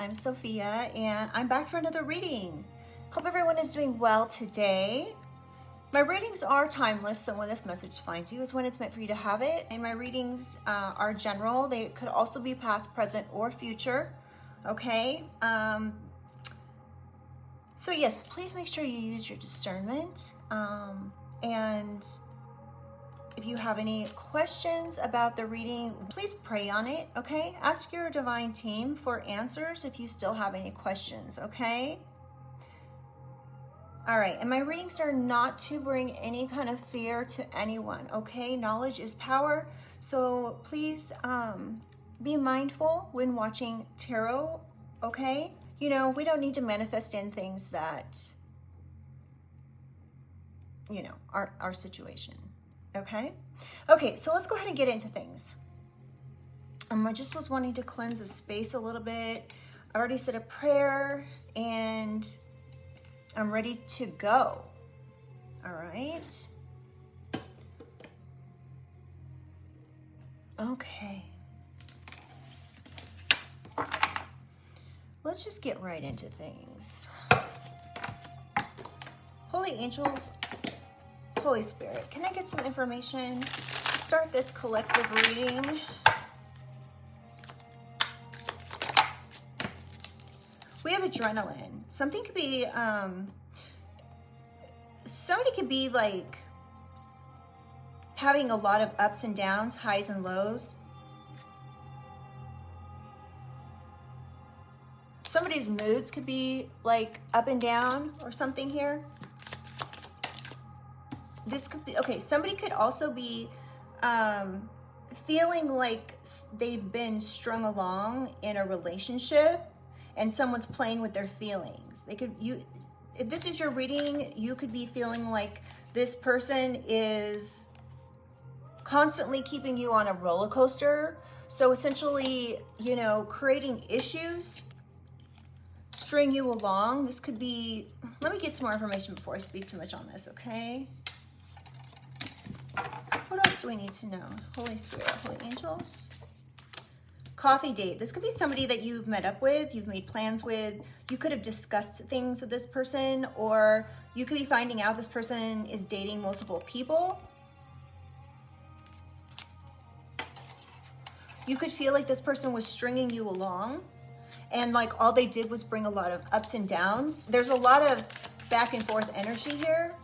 I'm Sophia and I'm back for another reading. Hope everyone is doing well today. My readings are timeless, so when this message finds you is when it's meant for you to have it. And my readings are general. They could also be past, present, or future. Okay? So yes, please make sure you use your discernment. And if you have any questions about the reading, please pray on it, okay? Ask your divine team for answers if you still have any questions, okay? All right, and my readings are not to bring any kind of fear to anyone, okay? Knowledge is power, so please be mindful when watching tarot, okay? You know, we don't need to manifest in things that, you know, our situation. Okay. Okay, so let's go ahead and get into things. I just was wanting to cleanse the space a little bit. I already said a prayer and I'm ready to go. All right. Okay. Let's just get right into things. Holy angels, Holy Spirit, can I get some information to start this collective reading? We have adrenaline. Something could be, somebody could be like having a lot of ups and downs, highs and lows. Somebody's moods could be like up and down or something here. This could be, okay, somebody could also be feeling like they've been strung along in a relationship and someone's playing with their feelings. They could, if this is your reading, you could be feeling like this person is constantly keeping you on a roller coaster. So essentially, you know, creating issues, string you along. This could be, let me get some more information before I speak too much on this, okay? What else do we need to know? Holy Spirit, Holy Angels. Coffee date. This could be somebody that you've met up with, you've made plans with. You could have discussed things with this person, or you could be finding out this person is dating multiple people. You could feel like this person was stringing you along and like all they did was bring a lot of ups and downs. There's a lot of back and forth energy here.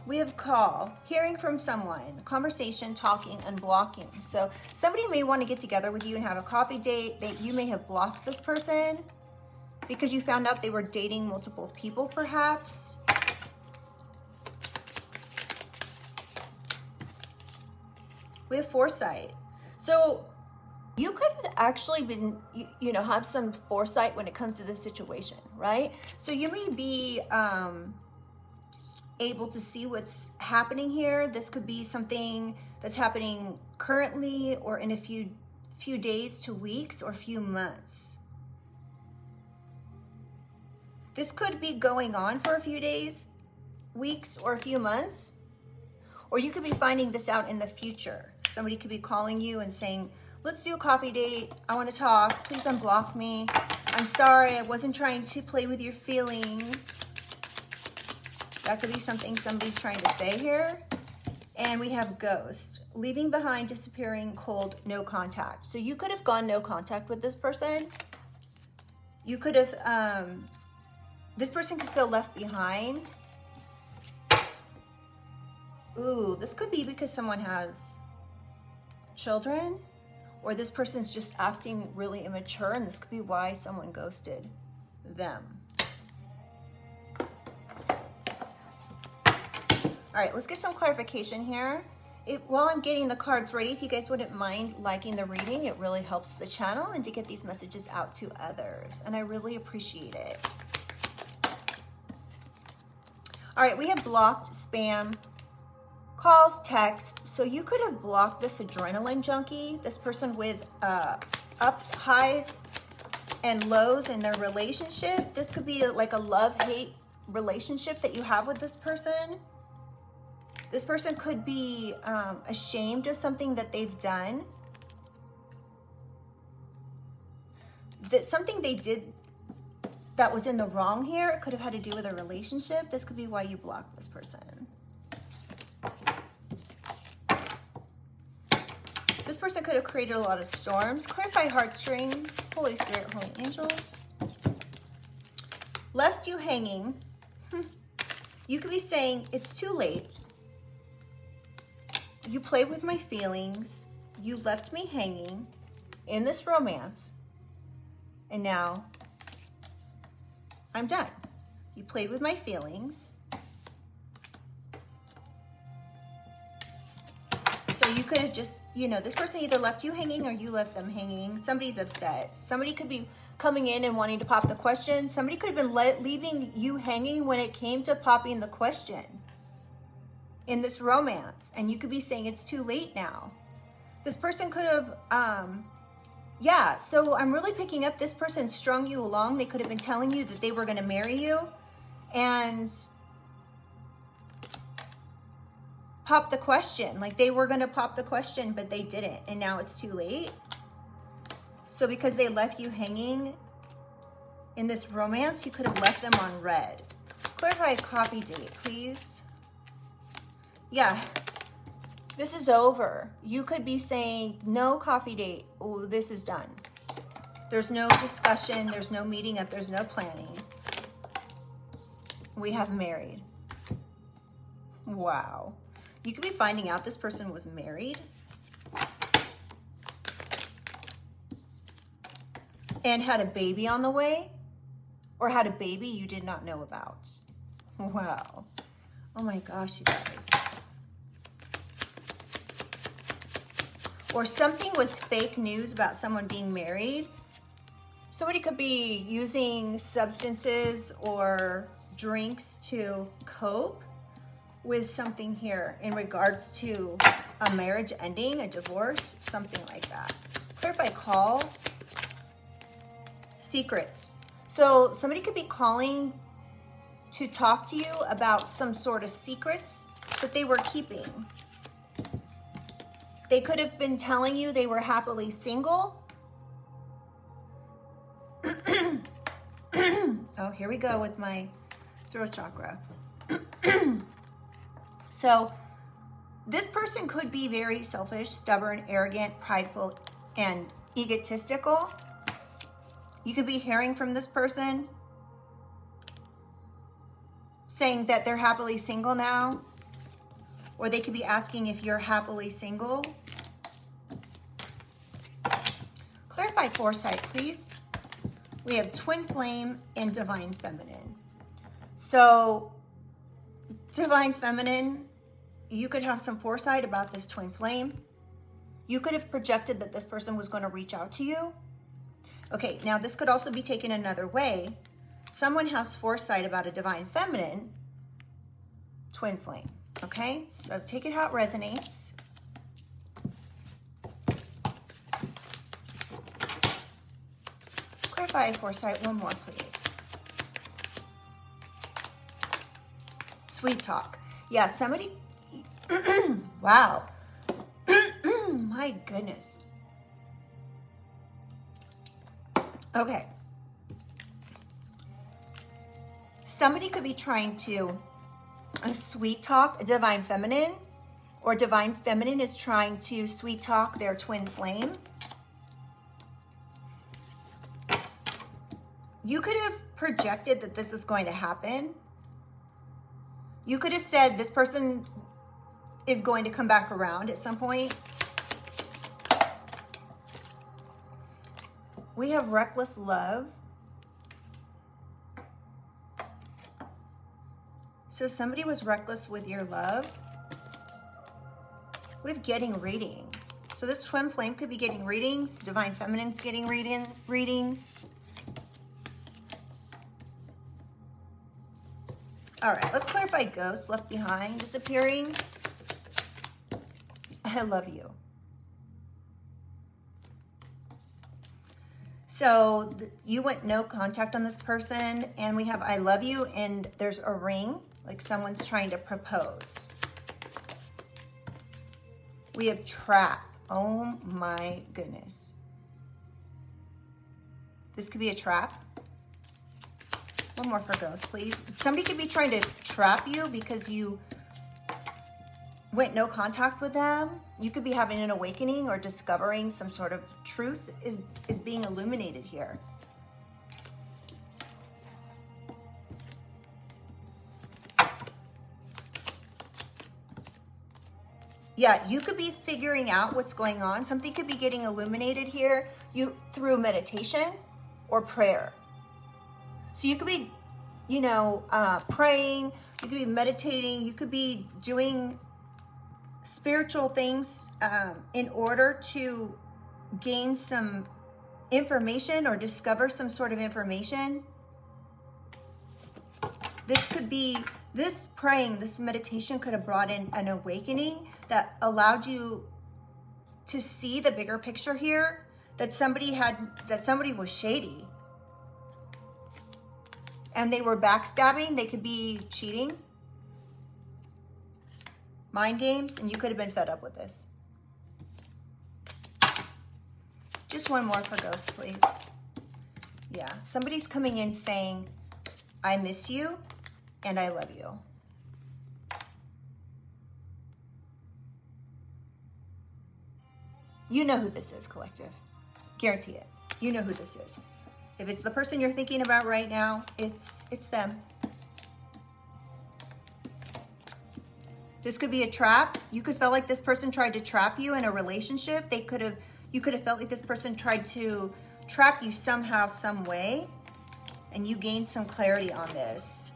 We have call, hearing from someone, conversation, talking, and blocking. So somebody may want to get together with you and have a coffee date. You may have blocked this person because you found out they were dating multiple people, perhaps. We have foresight. So you could have actually been, you know, have some foresight when it comes to this situation, right? So you may be able to see what's happening here. This could be something that's happening currently or in a few days to weeks or few months. This could be going on for a few days, weeks, or a few months, or you could be finding this out in the future. Somebody could be calling you and saying, let's do a coffee date. I want to talk. Please unblock me. I'm sorry, I wasn't trying to play with your feelings. That could be something somebody's trying to say here. And we have ghost, leaving behind, disappearing, cold, no contact. So you could have gone no contact with this person. You could have, this person could feel left behind. Ooh, this could be because someone has children, or this person's just acting really immature, and this could be why someone ghosted them. All right, let's get some clarification here. While I'm getting the cards ready, if you guys wouldn't mind liking the reading, it really helps the channel and to get these messages out to others, and I really appreciate it. All right, we have blocked, spam, calls, text. So you could have blocked this adrenaline junkie, this person with ups, highs, and lows in their relationship. This could be like a love-hate relationship that you have with this person. This person could be ashamed of something that they've done. that something they did that was in the wrong here. It could have had to do with a relationship. This could be why you blocked this person. This person could have created a lot of storms. Clarify heartstrings. Holy Spirit, holy angels. Left you hanging. You could be saying, it's too late. You played with my feelings. You left me hanging in this romance. And now I'm done. You played with my feelings. So you could have just, you know, this person either left you hanging or you left them hanging. Somebody's upset. Somebody could be coming in and wanting to pop the question. Somebody could have been leaving you hanging when it came to popping the question in this romance. And you could be saying it's too late now. This person could have, yeah, so I'm really picking up this person strung you along. They could have been telling you that they were going to marry you and pop the question. Like they were going to pop the question, but they didn't. And now it's too late. So because they left you hanging in this romance, you could have left them on red. Clarify a copy date, please. Yeah, this is over. You could be saying no coffee date. Oh, this is done. There's no discussion. There's no meeting up. There's no planning. We have married. Wow. You could be finding out this person was married and had a baby on the way, or had a baby you did not know about. Wow. Oh my gosh, you guys. Or something was fake news about someone being married. Somebody could be using substances or drinks to cope with something here in regards to a marriage ending, a divorce, something like that. Clarify call. Secrets. So somebody could be calling to talk to you about some sort of secrets that they were keeping. They could have been telling you they were happily single. Oh, here we go with my throat chakra. So this person could be very selfish, stubborn, arrogant, prideful, and egotistical. You could be hearing from this person saying that they're happily single now, or they could be asking if you're happily single. Clarify foresight, please. We have twin flame and divine feminine. So divine feminine, you could have some foresight about this twin flame. You could have projected that this person was going to reach out to you. Okay, now this could also be taken another way. Someone has foresight about a divine feminine twin flame. Okay, so take it how it resonates. Clarify foresight one more, please. Sweet talk. Yeah, somebody, wow. My goodness. Okay. Somebody could be trying to sweet talk a divine feminine, or divine feminine is trying to sweet talk their twin flame. You could have projected that this was going to happen. You could have said this person is going to come back around at some point. We have reckless love. So somebody was reckless with your love. We have getting readings. So this twin flame could be getting readings. Divine feminine's getting readings. All right, let's clarify ghosts left behind, disappearing. I love you. So you went no contact on this person, and we have I love you, and there's a ring, like someone's trying to propose. We have trap. Oh my goodness. This could be a trap. One more for ghosts, please. Somebody could be trying to trap you because you went no contact with them. You could be having an awakening or discovering some sort of truth is being illuminated here. Yeah, you could be figuring out what's going on. Something could be getting illuminated here through meditation or prayer. So you could be, you know, praying, you could be meditating, you could be doing spiritual things in order to gain some information or discover some sort of information. This could be, this praying, this meditation could have brought in an awakening that allowed you to see the bigger picture here, that somebody was shady and they were backstabbing. They could be cheating, mind games, and you could have been fed up with this. Just one more for ghosts, please. Yeah, somebody's coming in saying, I miss you and I love you. You know who this is, collective. Guarantee it. You know who this is. If it's the person you're thinking about right now, it's them. This could be a trap. You could feel like this person tried to trap you in a relationship. You could have felt like this person tried to trap you somehow, some way, and you gained some clarity on this.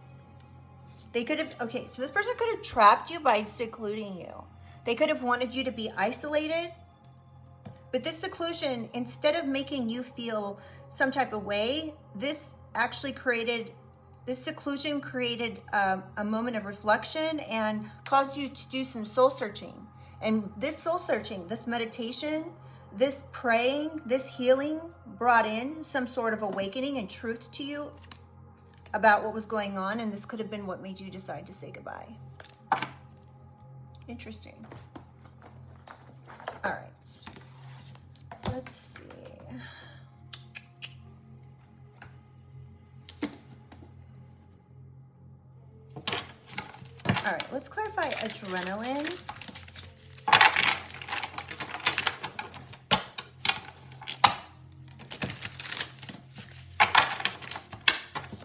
They could have, okay, so this person could have trapped you by secluding you. They could have wanted you to be isolated. But this seclusion, instead of making you feel some type of way, this seclusion created a moment of reflection and caused you to do some soul searching. And this soul searching, this meditation, this praying, this healing brought in some sort of awakening and truth to you about what was going on. And this could have been what made you decide to say goodbye. Interesting. All right. Let's see. All right, let's clarify adrenaline.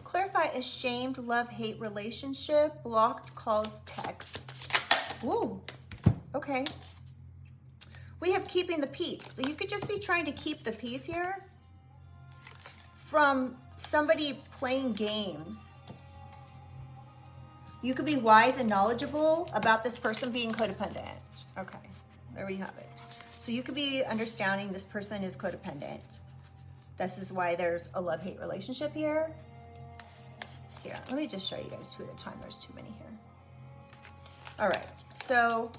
Clarify ashamed, love-hate relationship, blocked calls, text. Ooh, okay. We have keeping the peace. So you could just be trying to keep the peace here from somebody playing games. You could be wise and knowledgeable about this person being codependent. Okay, there we have it. So you could be understanding this person is codependent. This is why there's a love-hate relationship here. Here, let me just show you guys two at a time. There's too many here. All right, so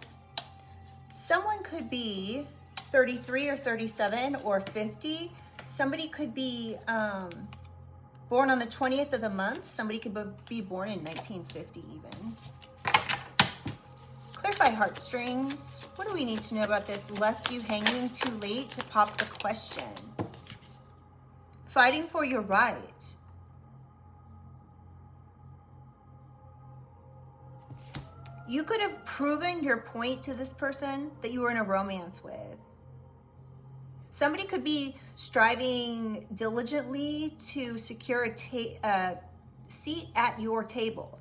someone could be 33 or 37 or 50. Somebody could be born on the 20th of the month. Somebody could be born in 1950 even. Clarify heartstrings. What do we need to know about this? Left you hanging too late to pop the question. Fighting for your right. You could have proven your point to this person that you were in a romance with. Somebody could be striving diligently to secure a seat at your table.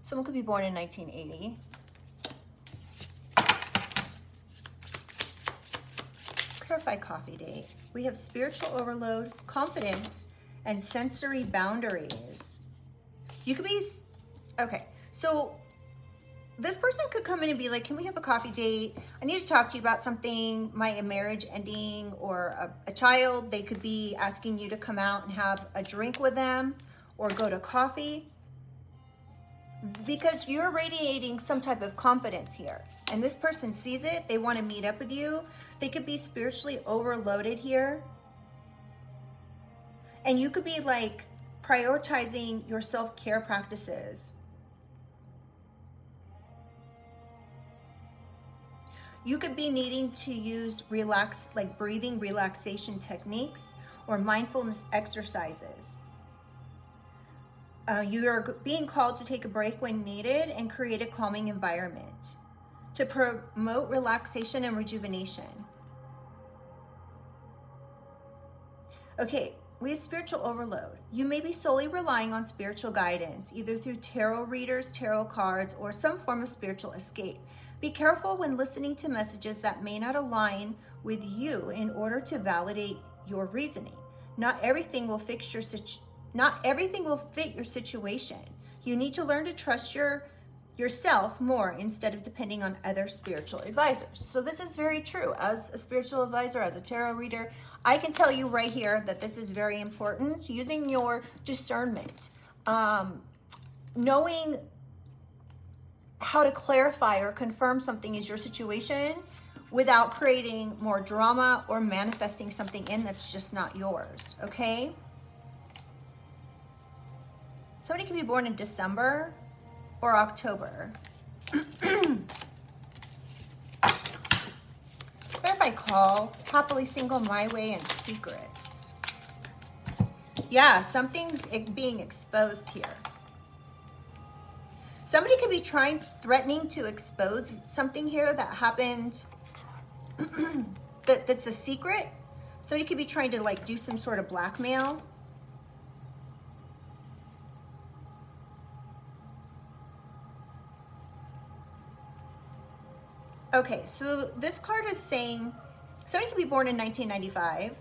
Someone could be born in 1980. Clarify coffee date. We have spiritual overload, confidence, and sensory boundaries. You could be, okay. So this person could come in and be like, can we have a coffee date? I need to talk to you about something, my marriage ending or a child. They could be asking you to come out and have a drink with them or go to coffee because you're radiating some type of confidence here. And this person sees it. They want to meet up with you. They could be spiritually overloaded here. And you could be like prioritizing your self-care practices. You could be needing to use breathing relaxation techniques, or mindfulness exercises. You are being called to take a break when needed and create a calming environment to promote relaxation and rejuvenation. Okay, we have spiritual overload. You may be solely relying on spiritual guidance, either through tarot readers, tarot cards, or some form of spiritual escape. Be careful when listening to messages that may not align with you in order to validate your reasoning. Not everything will fit your situation. You need to learn to trust yourself more instead of depending on other spiritual advisors. So this is very true. As a spiritual advisor, as a tarot reader, I can tell you right here that this is very important. Using your discernment, knowing how to clarify or confirm something is your situation without creating more drama or manifesting something in that's just not yours, okay? Somebody can be born in December or October. Clarify call, happily single, my way, and secrets. Yeah, something's being exposed here. Somebody could be threatening to expose something here that happened that's a secret. Somebody could be trying to like do some sort of blackmail. Okay, so this card is saying somebody could be born in 1995.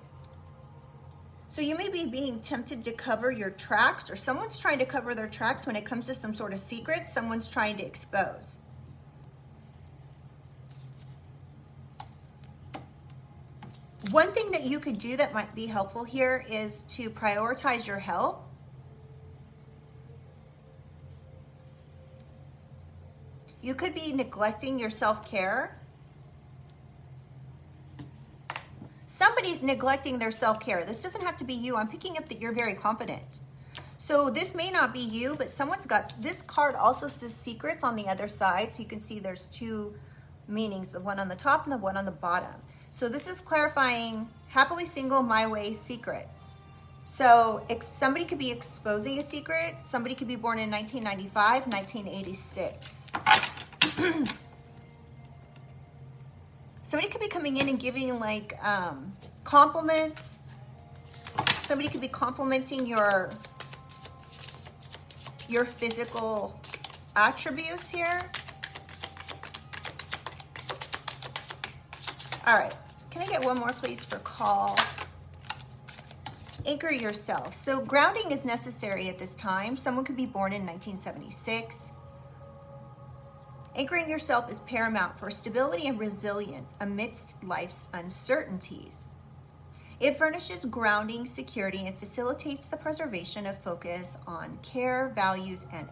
So you may be being tempted to cover your tracks, or someone's trying to cover their tracks when it comes to some sort of secret someone's trying to expose. One thing that you could do that might be helpful here is to prioritize your health. You could be neglecting your self-care. Somebody's neglecting their self-care. This doesn't have to be you. I'm picking up that you're very confident. So this may not be you, but someone's got, this card also says secrets on the other side. So you can see there's two meanings, the one on the top and the one on the bottom. So this is clarifying happily single, my way, secrets. So somebody could be exposing a secret. Somebody could be born in 1995, 1986. Somebody could be coming in and giving like compliments. Somebody could be complimenting your physical attributes here. All right, can I get one more please for call? Anchor yourself. So grounding is necessary at this time. Someone could be born in 1976. Anchoring yourself is paramount for stability and resilience amidst life's uncertainties. It furnishes grounding, security, and facilitates the preservation of focus on core values and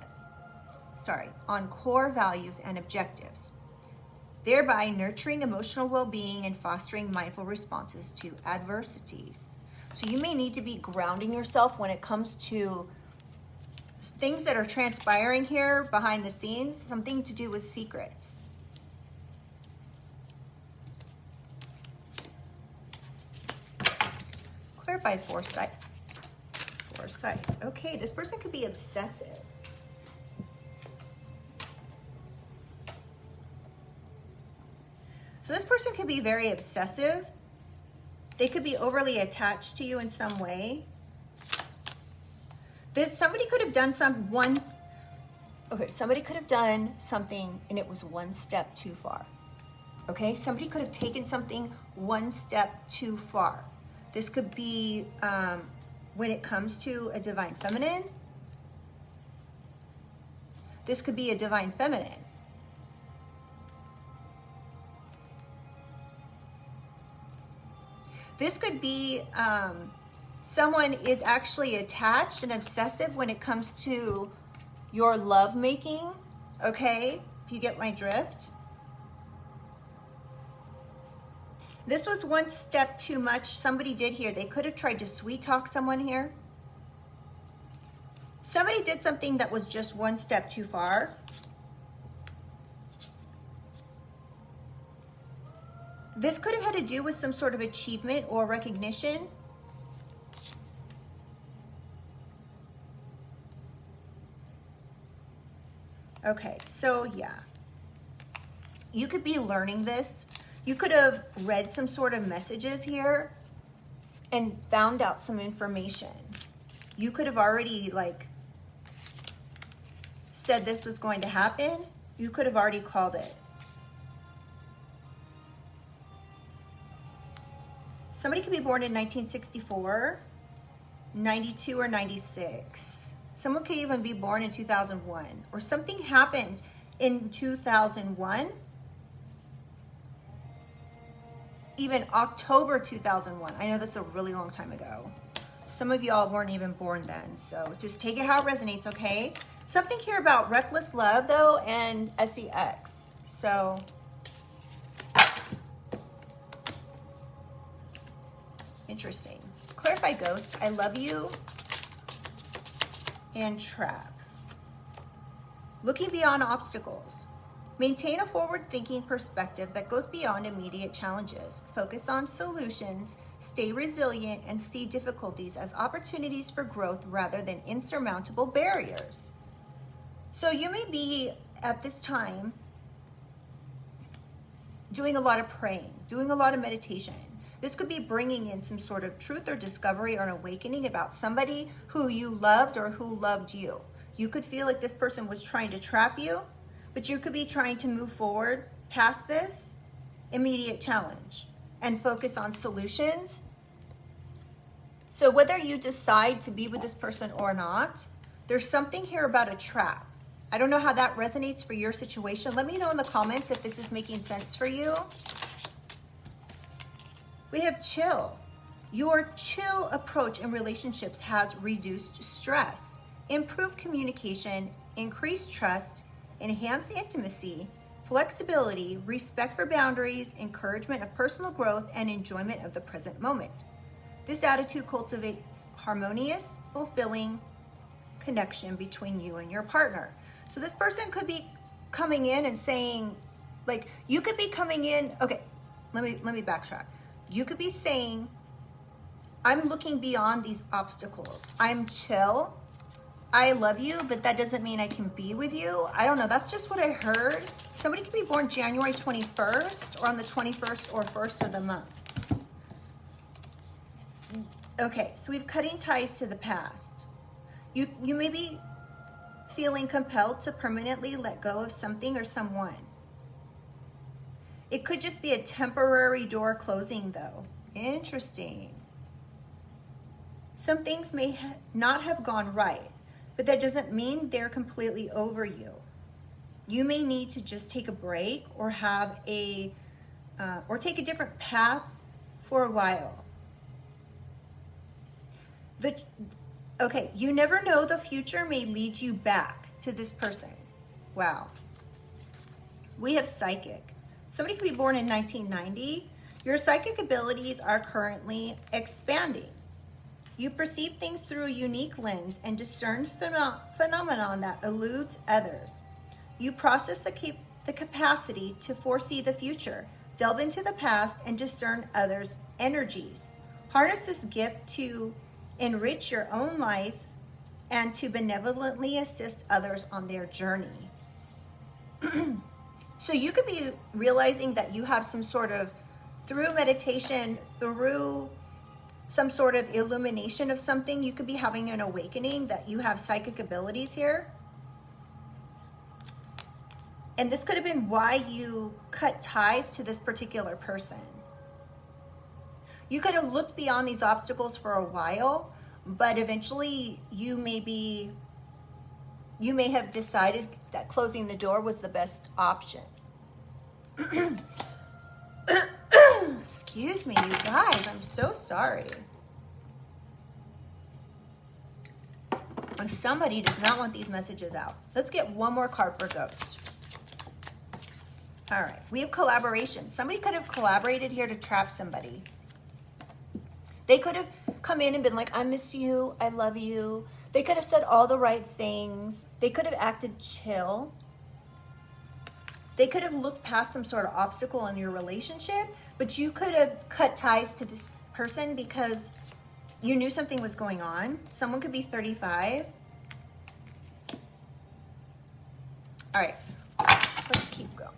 objectives, thereby nurturing emotional well-being and fostering mindful responses to adversities. So you may need to be grounding yourself when it comes to things that are transpiring here behind the scenes, something to do with secrets. Clarify foresight. Okay, this person could be obsessive. So this person could be very obsessive. They could be overly attached to you in some way. Somebody could have done somebody could have done something and it was one step too far. Okay, somebody could have taken something one step too far. This could be when it comes to a divine feminine. This could be a divine feminine. This could be someone is actually attached and obsessive when it comes to your love making, okay? If you get my drift. This was one step too much. Somebody did here. They could have tried to sweet talk someone here. Somebody did something that was just one step too far. This could have had to do with some sort of achievement or recognition. Okay, so yeah. You could be learning this. You could have read some sort of messages here and found out some information. You could have already like said this was going to happen. You could have already called it. Somebody could be born in 1964, 92, or 96. Someone could even be born in 2001, or something happened in 2001, even October 2001. I know that's a really long time ago. Some of y'all weren't even born then, so just take it how it resonates, okay? Something here about reckless love, though, and sex. So, interesting. Clarify ghost, I love you, and trap. Looking beyond obstacles. Maintain a forward-thinking perspective that goes beyond immediate challenges. Focus on solutions, stay resilient, and see difficulties as opportunities for growth rather than insurmountable barriers. So you may be, at this time, doing a lot of praying, doing a lot of meditation. This could be bringing in some sort of truth or discovery or an awakening about somebody who you loved or who loved you. You could feel like this person was trying to trap you, but you could be trying to move forward past this immediate challenge and focus on solutions. So whether you decide to be with this person or not, there's something here about a trap. I don't know how that resonates for your situation. Let me know in the comments if this is making sense for you. We have chill. Your chill approach in relationships has reduced stress, improved communication, increased trust, enhanced intimacy, flexibility, respect for boundaries, encouragement of personal growth, and enjoyment of the present moment. This attitude cultivates harmonious, fulfilling connection between you and your partner. So this person could be coming in and saying, like, you could be coming in, okay, let me backtrack. You could be saying, I'm looking beyond these obstacles. I'm chill. I love you, but that doesn't mean I can be with you. I don't know. That's just what I heard. Somebody could be born January 21st or on the 21st or 1st of the month. Okay, so we've cutting ties to the past. You may be feeling compelled to permanently let go of something or someone. It could just be a temporary door closing, though. Interesting. Some things may not have gone right, but that doesn't mean they're completely over you. You may need to just take a break or have or take a different path for a while. Okay, you never know, the future may lead you back to this person. Wow. We have psychic. Somebody could be born in 1990. Your psychic abilities are currently expanding. You perceive things through a unique lens and discern phenomenon that eludes others. You process the capacity to foresee the future, delve into the past, and discern others' energies. Harness this gift to enrich your own life and to benevolently assist others on their journey. So you could be realizing that you have some sort of, through meditation, through some sort of illumination of something, you could be having an awakening that you have psychic abilities here. And this could have been why you cut ties to this particular person. You could have looked beyond these obstacles for a while, but eventually you may have decided that closing the door was the best option. Excuse me, you guys, I'm so sorry. Somebody does not want these messages out. Let's get one more card for Ghost. All right, we have collaboration. Somebody could have collaborated here to trap somebody. They could have come in and been like, I miss you, I love you. They could have said all the right things. They could have acted chill. They could have looked past some sort of obstacle in your relationship, but you could have cut ties to this person because you knew something was going on. Someone could be 35. All right, let's keep going.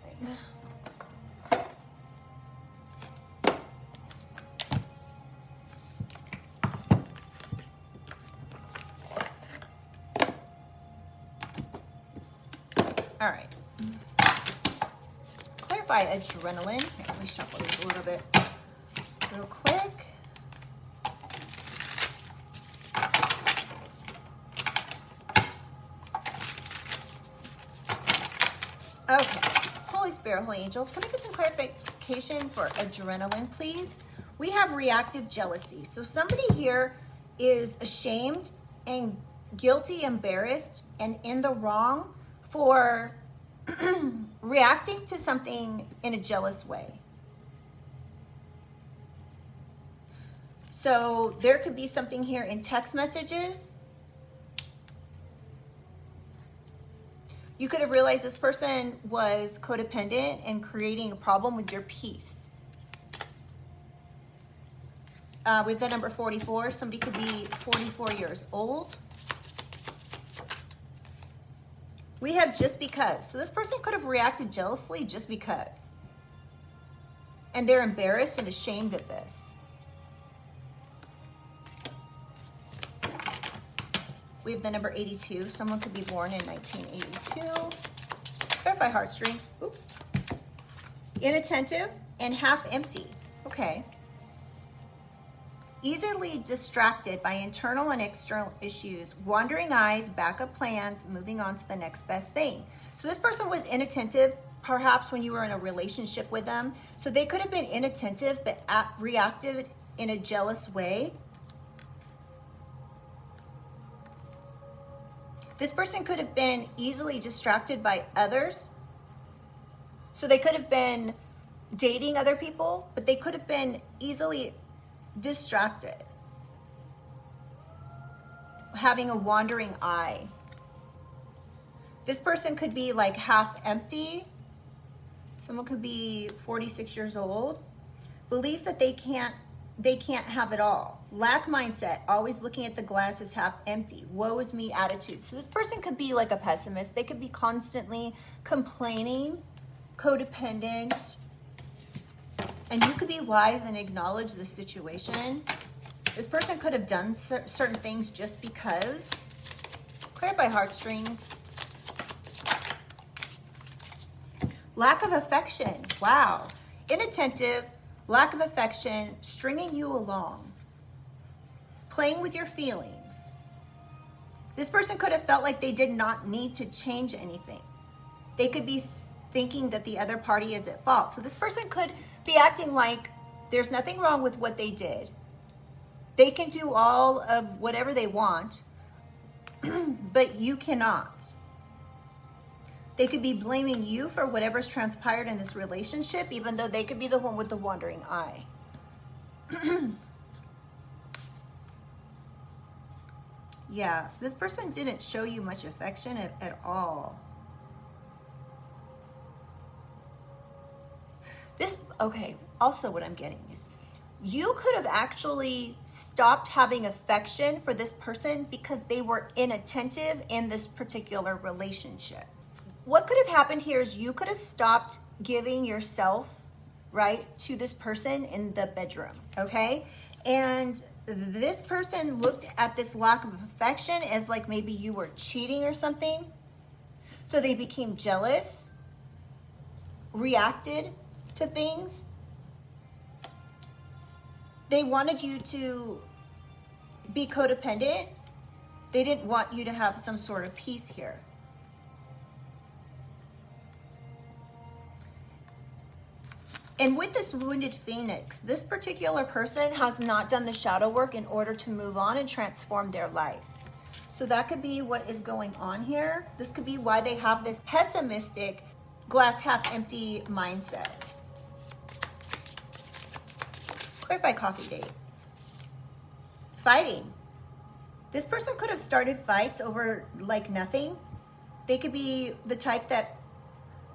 All right. Clarify adrenaline. Here, let me shuffle these a little bit real quick. Okay. Holy Spirit, Holy Angels, can we get some clarification for adrenaline, please? We have reactive jealousy. So somebody here is ashamed and guilty, embarrassed, and in the wrong for reacting to something in a jealous way. So there could be something here in text messages. You could have realized this person was codependent and creating a problem with your peace. With the number 44, somebody could be 44 years old. We have just because. So this person could have reacted jealously just because. And they're embarrassed and ashamed of this. We have the number 82. Someone could be born in 1982. Clarify heartstrings. Oop. Inattentive and half empty. Okay. Easily distracted by internal and external issues, wandering eyes, backup plans, moving on to the next best thing. So this person was inattentive, perhaps when you were in a relationship with them. So they could have been inattentive, but reactive in a jealous way. This person could have been easily distracted by others. So they could have been dating other people, but they could have been easily distracted, having a wandering eye. This person could be like half empty. Someone could be 46 years old, believes that they can't have it all. Lack mindset, always looking at the glass as half empty. Woe is me attitude. So this person could be like a pessimist. They could be constantly complaining, codependent. And you could be wise and acknowledge the situation. This person could have done certain things just because. Clarify heartstrings. Lack of affection. Wow. Inattentive, lack of affection, stringing you along. Playing with your feelings. This person could have felt like they did not need to change anything. They could be thinking that the other party is at fault. So this person could be acting like there's nothing wrong with what they did. They can do all of whatever they want, but you cannot. They could be blaming you for whatever's transpired in this relationship, even though they could be the one with the wandering eye. Yeah, this person didn't show you much affection at all. Okay, also what I'm getting is you could have actually stopped having affection for this person because they were inattentive in this particular relationship. What could have happened here is you could have stopped giving yourself, right, to this person in the bedroom, okay? And this person looked at this lack of affection as like maybe you were cheating or something. So they became jealous, reacted to things. They wanted you to be codependent. They didn't want you to have some sort of peace here. And with this wounded phoenix, this particular person has not done the shadow work in order to move on and transform their life. So that could be what is going on here. This could be why they have this pessimistic, glass half empty mindset. Clarify coffee date. Fighting. This person could have started fights over like nothing. They could be the type that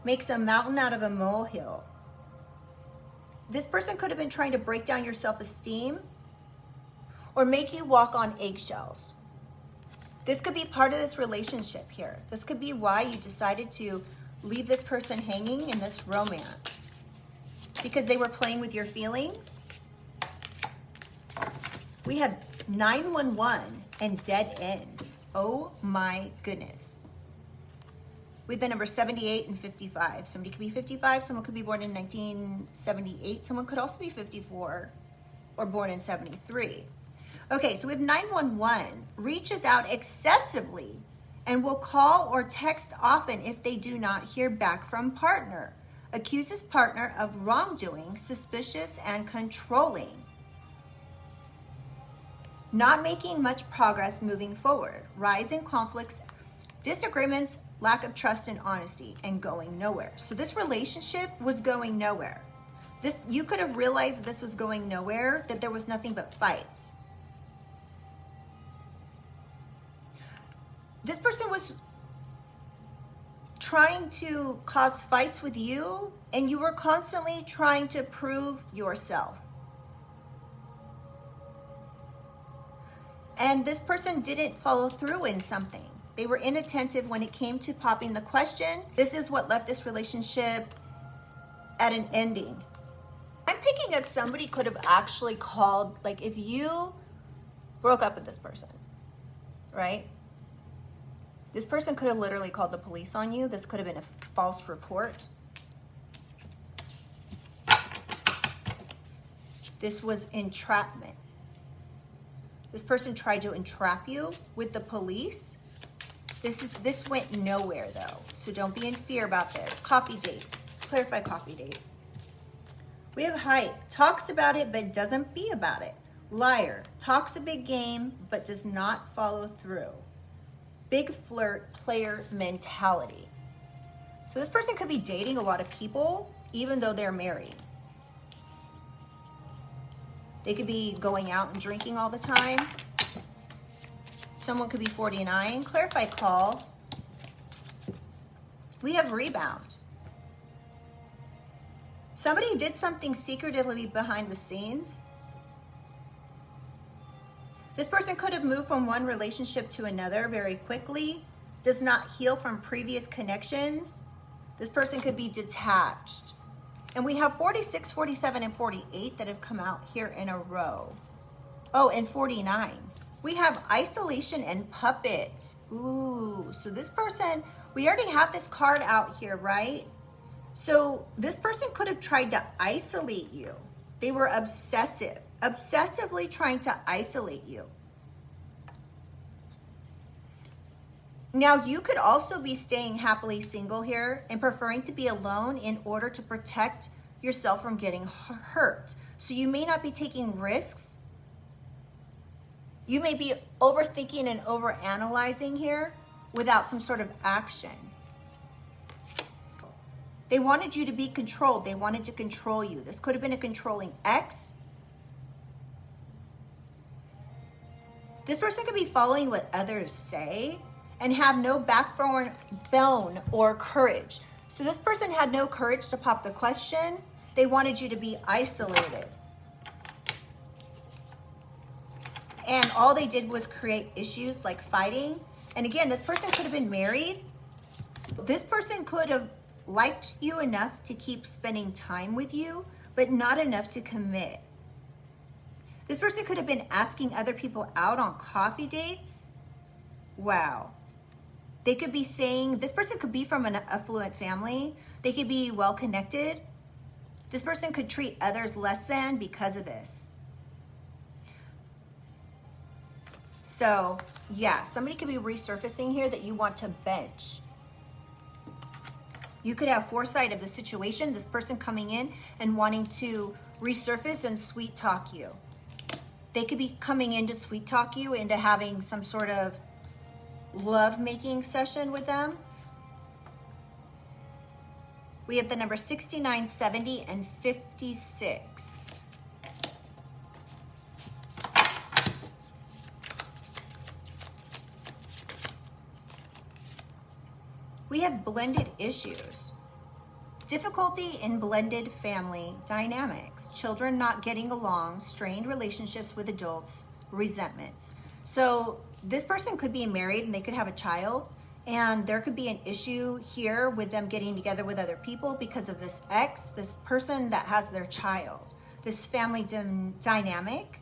makes a mountain out of a molehill. This person could have been trying to break down your self-esteem or make you walk on eggshells. This could be part of this relationship here. This could be why you decided to leave this person hanging in this romance, because they were playing with your feelings. We have 911 and dead end. Oh my goodness. With the number 78 and 55. Somebody could be 55, someone could be born in 1978, someone could also be 54 or born in 73. Okay, so we have 911 reaches out excessively and will call or text often if they do not hear back from partner. Accuses partner of wrongdoing, suspicious and controlling. Not making much progress moving forward. Rise in conflicts, disagreements, lack of trust and honesty, and going nowhere. So this relationship was going nowhere. You could have realized that this was going nowhere, that there was nothing but fights. This person was trying to cause fights with you, and you were constantly trying to prove yourself. And this person didn't follow through in something. They were inattentive when it came to popping the question. This is what left this relationship at an ending. I'm picking up somebody could have actually called, like if you broke up with this person, right? This person could have literally called the police on you. This could have been a false report. This was entrapment. This person tried to entrap you with the police. This went nowhere though, so don't be in fear about this. Coffee date, clarify coffee date. We have height, talks about it but doesn't be about it. Liar, talks a big game but does not follow through. Big flirt, player mentality. So this person could be dating a lot of people even though they're married. They could be going out and drinking all the time. Someone could be 49. Clarify call. We have rebound. Somebody did something secretively behind the scenes. This person could have moved from one relationship to another very quickly. Does not heal from previous connections. This person could be detached. And we have 46, 47, and 48 that have come out here in a row. Oh, and 49. We have isolation and puppet. Ooh, so this person, we already have this card out here, right? So this person could have tried to isolate you. They were obsessive, obsessively trying to isolate you. Now, you could also be staying happily single here and preferring to be alone in order to protect yourself from getting hurt. So you may not be taking risks. You may be overthinking and overanalyzing here without some sort of action. They wanted you to be controlled. They wanted to control you. This could have been a controlling ex. This person could be following what others say and have no backbone or courage. So this person had no courage to pop the question. They wanted you to be isolated. And all they did was create issues like fighting. And again, this person could have been married. This person could have liked you enough to keep spending time with you, but not enough to commit. This person could have been asking other people out on coffee dates. Wow. They could be saying, this person could be from an affluent family. They could be well connected. This person could treat others less than because of this. So yeah, somebody could be resurfacing here that you want to bench. You could have foresight of the situation, this person coming in and wanting to resurface and sweet talk you. They could be coming in to sweet talk you into having some sort of love-making session with them. We have the number 69, 70, and 56. We have blended issues. Difficulty in blended family dynamics. Children not getting along, strained relationships with adults, resentments. So This person could be married and they could have a child, and there could be an issue here with them getting together with other people because of this ex, this person that has their child, this family dynamic.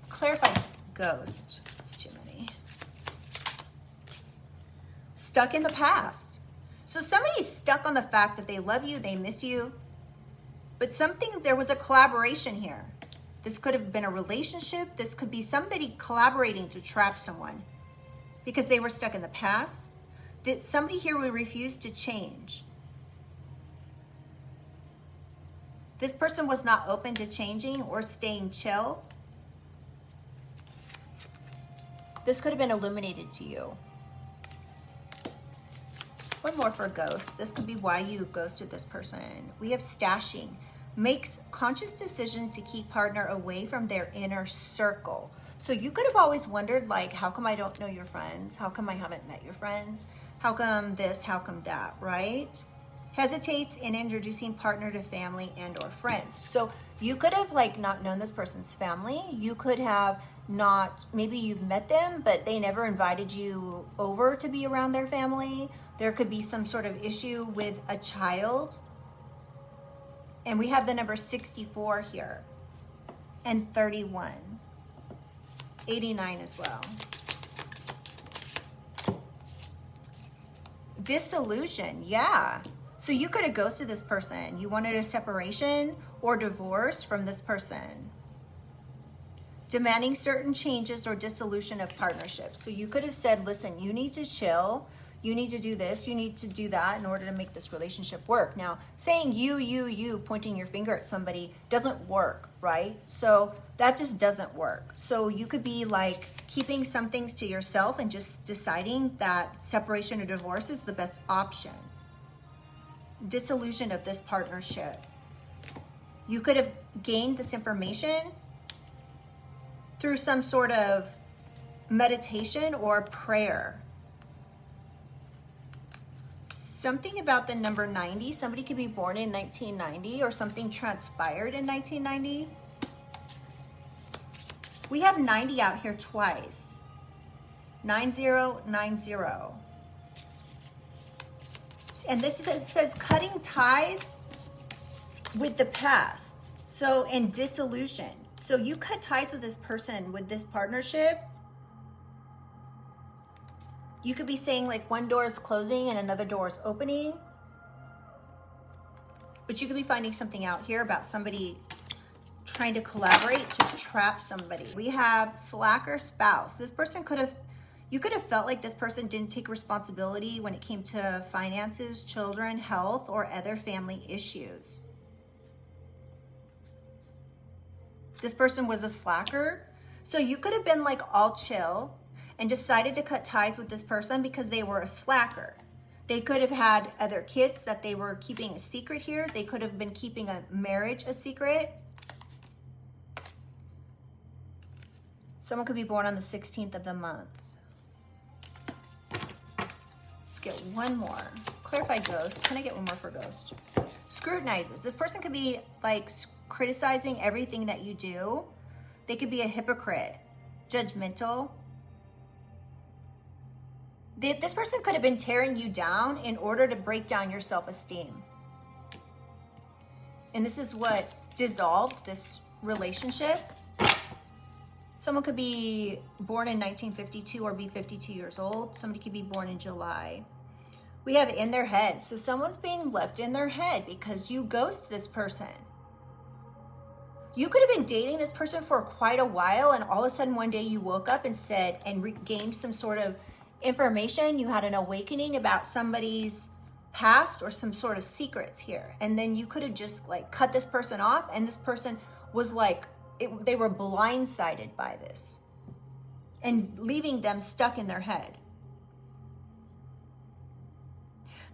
Clarify ghost. It's too many. Stuck in the past. So somebody's stuck on the fact that they love you, they miss you, but there was a collaboration here. This could have been a relationship. This could be somebody collaborating to trap someone because they were stuck in the past. That somebody here would refuse to change. This person was not open to changing or staying chill. This could have been illuminated to you. One more for ghost. This could be why you ghosted this person. We have stashing. Makes conscious decision to keep partner away from their inner circle. So you could have always wondered, like, how come I don't know your friends? How come I haven't met your friends? How come this? How come that, right? Hesitates in introducing partner to family and or friends. So you could have like not known this person's family. You could have not, maybe you've met them, but they never invited you over to be around their family. There could be some sort of issue with a child. And we have the number 64 here and 31, 89 as well. Dissolution, yeah. So you could have ghosted this person. You wanted a separation or divorce from this person. Demanding certain changes or dissolution of partnerships. So you could have said, listen, you need to chill. You need to do this, you need to do that in order to make this relationship work. Now, saying you, pointing your finger at somebody doesn't work, right? So that just doesn't work. So you could be like keeping some things to yourself and just deciding that separation or divorce is the best option. Dissolution of this partnership. You could have gained this information through some sort of meditation or prayer. Something about the number 90. Somebody could be born in 1990 or something transpired in 1990. We have 90 out here twice. 9090. And this says cutting ties with the past. So in dissolution. So you cut ties with this person, with this partnership. You could be saying like one door is closing and another door is opening. But you could be finding something out here about somebody trying to collaborate to trap somebody. We have slacker spouse. This person you could have felt like this person didn't take responsibility when it came to finances, children, health, or other family issues. This person was a slacker. So you could have been like all chill and decided to cut ties with this person because they were a slacker. They could have had other kids that they were keeping a secret here. They could have been keeping a marriage a secret. Someone could be born on the 16th of the month. Let's get one more. Clarify ghost. Can I get one more for ghost? Scrutinizes. This person could be like criticizing everything that you do. They could be a hypocrite, judgmental. This person could have been tearing you down in order to break down your self-esteem. And this is what dissolved this relationship. Someone could be born in 1952 or be 52 years old. Somebody could be born in July. We have in their head. So someone's being left in their head because you ghost this person. You could have been dating this person for quite a while, and all of a sudden one day you woke up and said, and regained some sort of information. You had an awakening about somebody's past or some sort of secrets here. And then you could have just like cut this person off, and this person was like, they were blindsided by this and leaving them stuck in their head.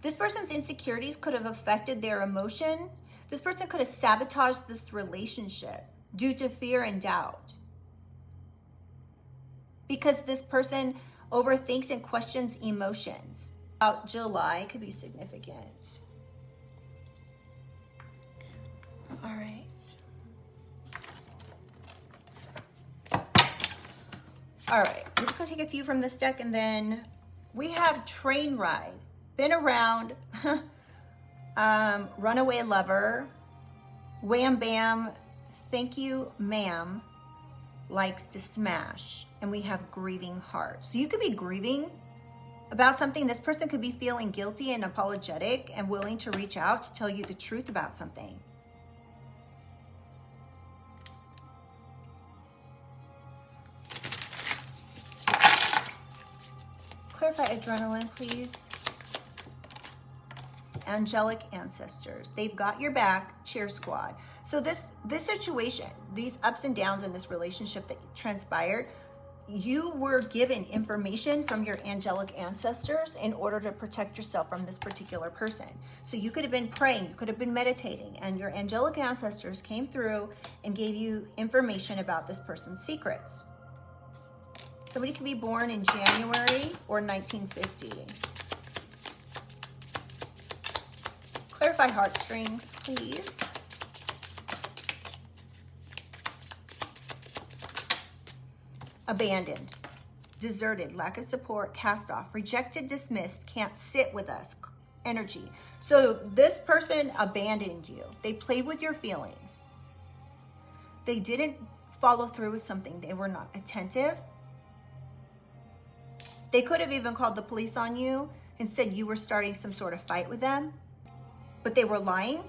This person's insecurities could have affected their emotion. This person could have sabotaged this relationship due to fear and doubt. Because this person overthinks and questions emotions. About July could be significant. All right. All right, we're just gonna take a few from this deck, and then we have train ride, been around, runaway lover, wham bam, thank you ma'am, likes to smash, and we have grieving heart. So you could be grieving about something. This person could be feeling guilty and apologetic and willing to reach out to tell you the truth about something. Clarify adrenaline, please. Angelic ancestors. They've got your back, cheer squad. So this situation, these ups and downs in this relationship that transpired, you were given information from your angelic ancestors in order to protect yourself from this particular person. So you could have been praying, you could have been meditating, and your angelic ancestors came through and gave you information about this person's secrets. Somebody could be born in January or 1950. Clarify heartstrings, please. Abandoned, deserted, lack of support, cast off, rejected, dismissed, can't sit with us, energy. So this person abandoned you. They played with your feelings. They didn't follow through with something. They were not attentive. They could have even called the police on you and said you were starting some sort of fight with them, but they were lying.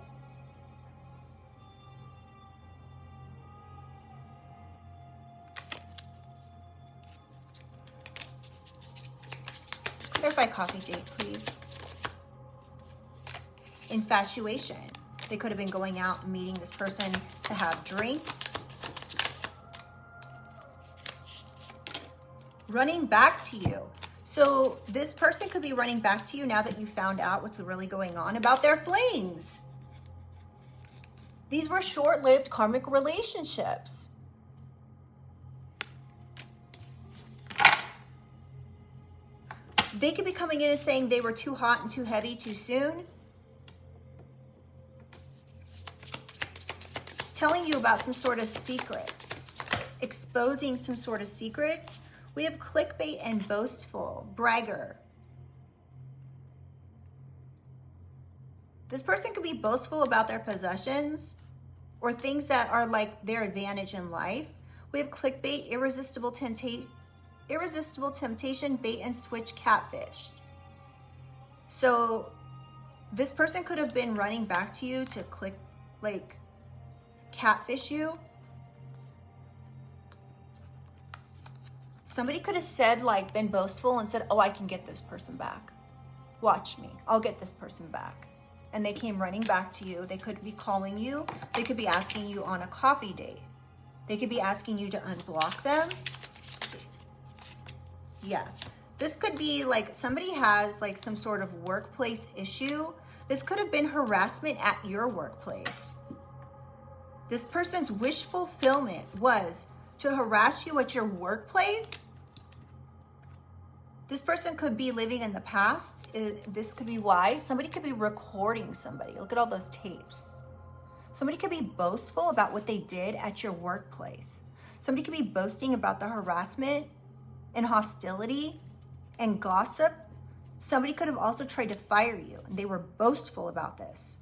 Clarify coffee date, please. Infatuation. They could have been going out and meeting this person to have drinks. Running back to you. So this person could be running back to you now that you found out what's really going on about their flings. These were short-lived karmic relationships. They could be coming in and saying they were too hot and too heavy too soon. Telling you about some sort of secrets. Exposing some sort of secrets. We have clickbait and boastful, bragger. This person could be boastful about their possessions or things that are like their advantage in life. We have clickbait, irresistible temptation, bait and switch, catfished. So this person could have been running back to you to catfish you. Somebody could have said, been boastful and said, oh, I can get this person back. Watch me, I'll get this person back. And they came running back to you. They could be calling you. They could be asking you on a coffee date. They could be asking you to unblock them. Yeah, this could be somebody has some sort of workplace issue. This could have been harassment at your workplace. This person's wish fulfillment was to harass you at your workplace. This person could be living in the past. This could be why. Somebody could be recording somebody. Look at all those tapes. Somebody could be boastful about what they did at your workplace. Somebody could be boasting about the harassment and hostility and gossip. Somebody could have also tried to fire you, and they were boastful about this.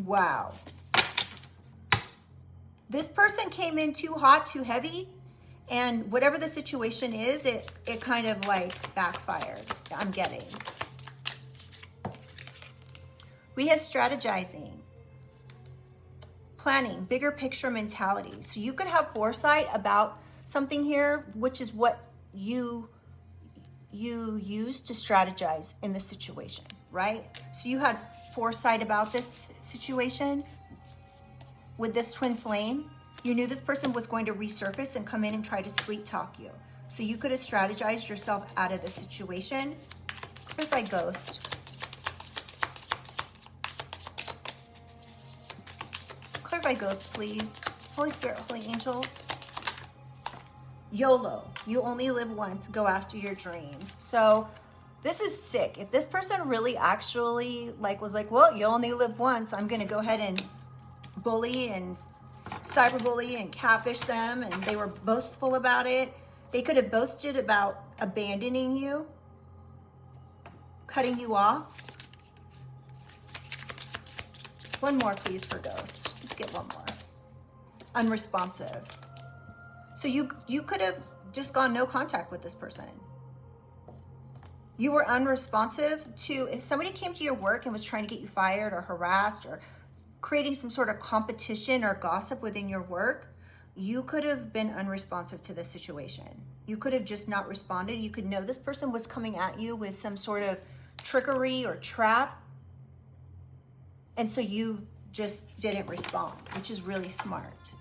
Wow. This person came in too hot, too heavy, and whatever the situation is, it kind of backfired, I'm getting. We have strategizing, planning, bigger picture mentality. So you could have foresight about something here, which is what you use to strategize in this situation, right? So you had foresight about this situation with this twin flame. You knew this person was going to resurface and come in and try to sweet talk you. So you could have strategized yourself out of the situation. Clarify ghost. Clarify ghost, please. Holy Spirit, Holy Angels. YOLO, you only live once, go after your dreams. So this is sick. If this person really actually was well, you only live once, I'm gonna go ahead and bully and cyberbully and catfish them, and they were boastful about it. They could have boasted about abandoning you, cutting you off. One more, please, for ghosts. Let's get one more. Unresponsive. So you could have just gone no contact with this person. You were unresponsive to, if somebody came to your work and was trying to get you fired or harassed or creating some sort of competition or gossip within your work, you could have been unresponsive to the situation. You could have just not responded. You could know this person was coming at you with some sort of trickery or trap. And so you just didn't respond, which is really smart.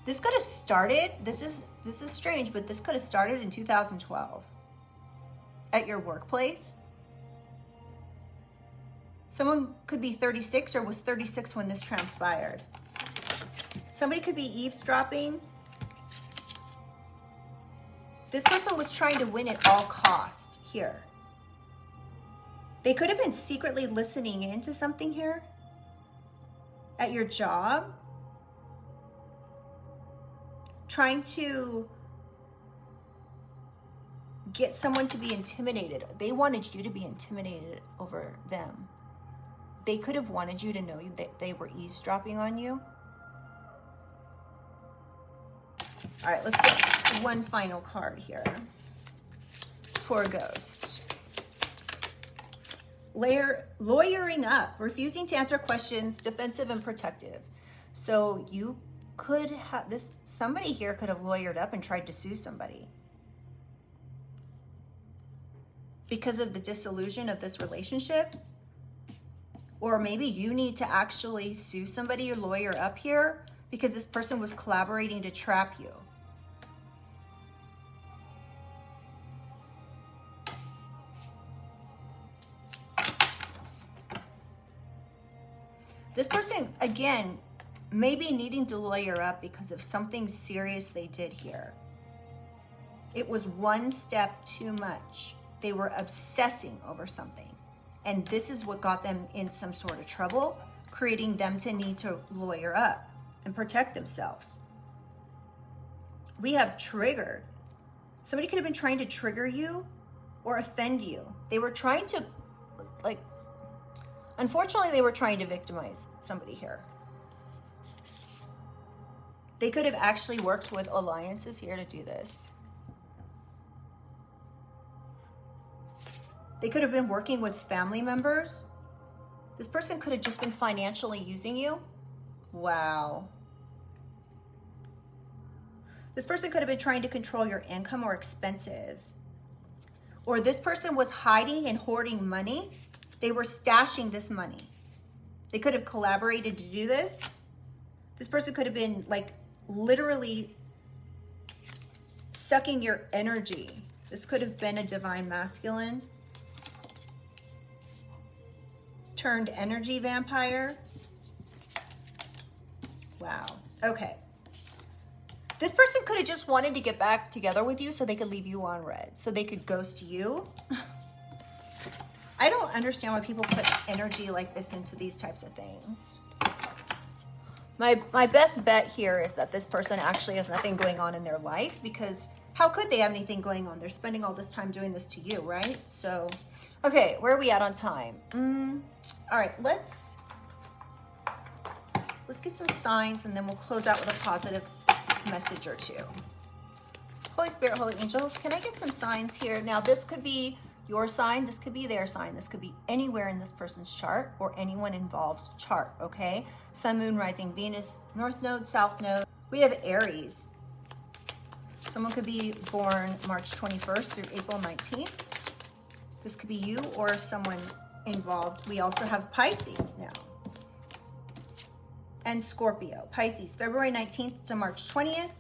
This could have started, this is strange, but this could have started in 2012 at your workplace. Someone could be 36 or was 36 when this transpired. Somebody could be eavesdropping. This person was trying to win at all costs here. They could have been secretly listening in to something here at your job, trying to get someone to be intimidated. They wanted you to be intimidated over them. They could have wanted you to know that they were eavesdropping on you. All right, let's get one final card here for ghosts. Lawyering up, refusing to answer questions, defensive and protective. So you could have this, somebody here could have lawyered up and tried to sue somebody because of the dissolution of this relationship. Or maybe you need to actually sue somebody or lawyer up here because this person was collaborating to trap you. This person, again, may be needing to lawyer up because of something serious they did here. It was one step too much. They were obsessing over something. And this is what got them in some sort of trouble, creating them to need to lawyer up and protect themselves. We have triggered. Somebody could have been trying to trigger you or offend you. They were trying to, unfortunately, they were trying to victimize somebody here. They could have actually worked with alliances here to do this. They could have been working with family members. This person could have just been financially using you. Wow. This person could have been trying to control your income or expenses. Or this person was hiding and hoarding money. They were stashing this money. They could have collaborated to do this. This person could have been literally sucking your energy. This could have been a divine masculine turned energy vampire. Wow. Okay. This person could have just wanted to get back together with you so they could leave you on red, so they could ghost you. I don't understand why people put energy like this into these types of things. My best bet here is that this person actually has nothing going on in their life, because how could they have anything going on? They're spending all this time doing this to you, right? So, okay, where are we at on time? All right, let's get some signs and then we'll close out with a positive message or two. Holy Spirit, Holy Angels, can I get some signs here? Now, this could be your sign, this could be their sign, this could be anywhere in this person's chart or anyone involved's chart, okay? Sun, Moon, Rising, Venus, North Node, South Node. We have Aries. Someone could be born March 21st through April 19th. This could be you or someone involved. We also have Pisces now. And Scorpio. Pisces, February 19th to March 20th.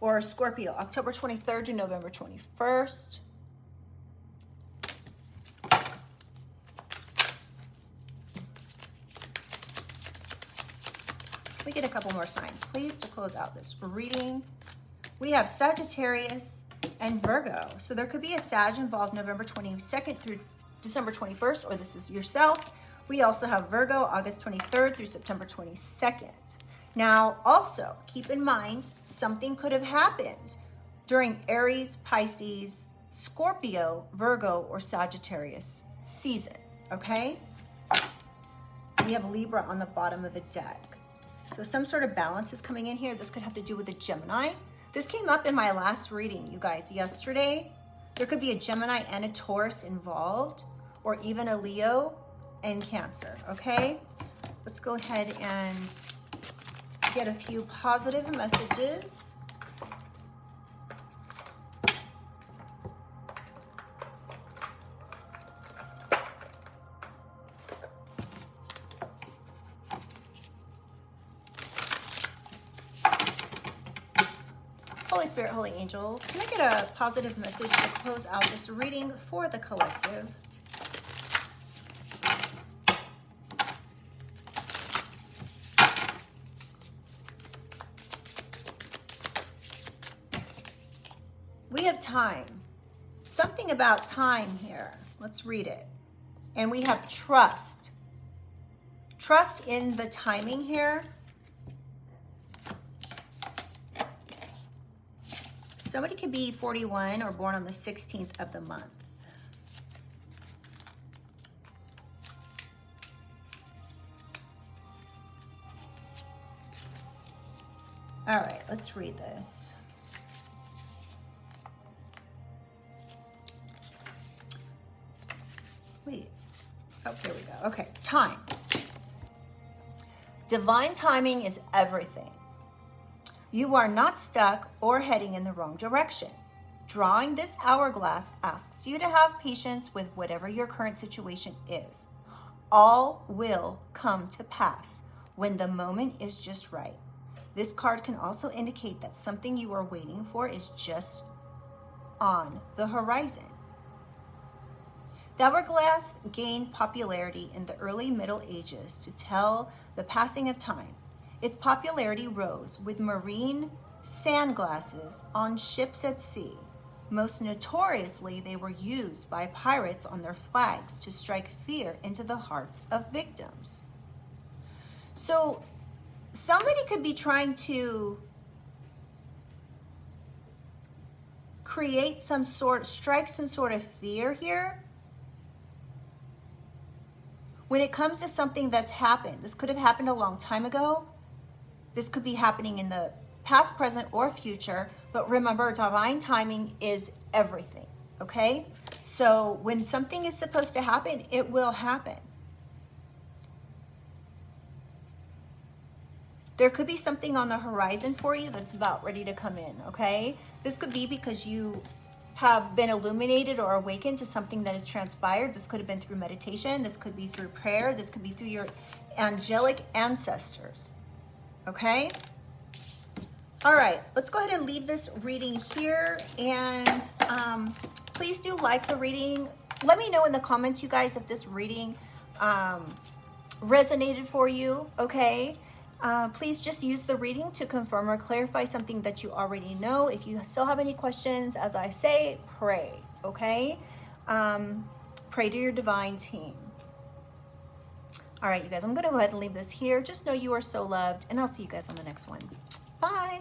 Or Scorpio, October 23rd to November 21st. We get a couple more signs, please, to close out this reading. We have Sagittarius and Virgo. So there could be a Sag involved November 22nd through December 21st, or this is yourself. We also have Virgo, August 23rd through September 22nd. Now, also keep in mind, something could have happened during Aries, Pisces, Scorpio, Virgo, or Sagittarius season, okay? We have Libra on the bottom of the deck. So some sort of balance is coming in here. This could have to do with a Gemini. This came up in my last reading, you guys, yesterday. There could be a Gemini and a Taurus involved, or even a Leo and Cancer, okay? Let's go ahead and get a few positive messages. Holy Spirit, Holy Angels, can I get a positive message to close out this reading for the collective? We have time. Something about time here. Let's read it. And we have trust. Trust in the timing here. Somebody could be 41 or born on the 16th of the month. All right, let's read this. Wait. Oh, here we go. Okay, time. Divine timing is everything. You are not stuck or heading in the wrong direction. Drawing this hourglass asks you to have patience with whatever your current situation is. All will come to pass when the moment is just right. This card can also indicate that something you are waiting for is just on the horizon. The hourglass gained popularity in the early Middle Ages to tell the passing of time. Its popularity rose with marine sandglasses on ships at sea. Most notoriously, they were used by pirates on their flags to strike fear into the hearts of victims. So somebody could be trying to strike some sort of fear here. When it comes to something that's happened, this could have happened a long time ago. This could be happening in the past, present, or future. But remember, divine timing is everything, okay? So when something is supposed to happen, it will happen. There could be something on the horizon for you that's about ready to come in, okay? This could be because you have been illuminated or awakened to something that has transpired. This could have been through meditation. This could be through prayer. This could be through your angelic ancestors. Okay? All right, let's go ahead and leave this reading here. And please do like the reading. Let me know in the comments, you guys, if this reading resonated for you, okay? Please just use the reading to confirm or clarify something that you already know. If you still have any questions, as I say, pray, okay? Pray to your divine team. All right, you guys, I'm going to go ahead and leave this here. Just know you are so loved, and I'll see you guys on the next one. Bye.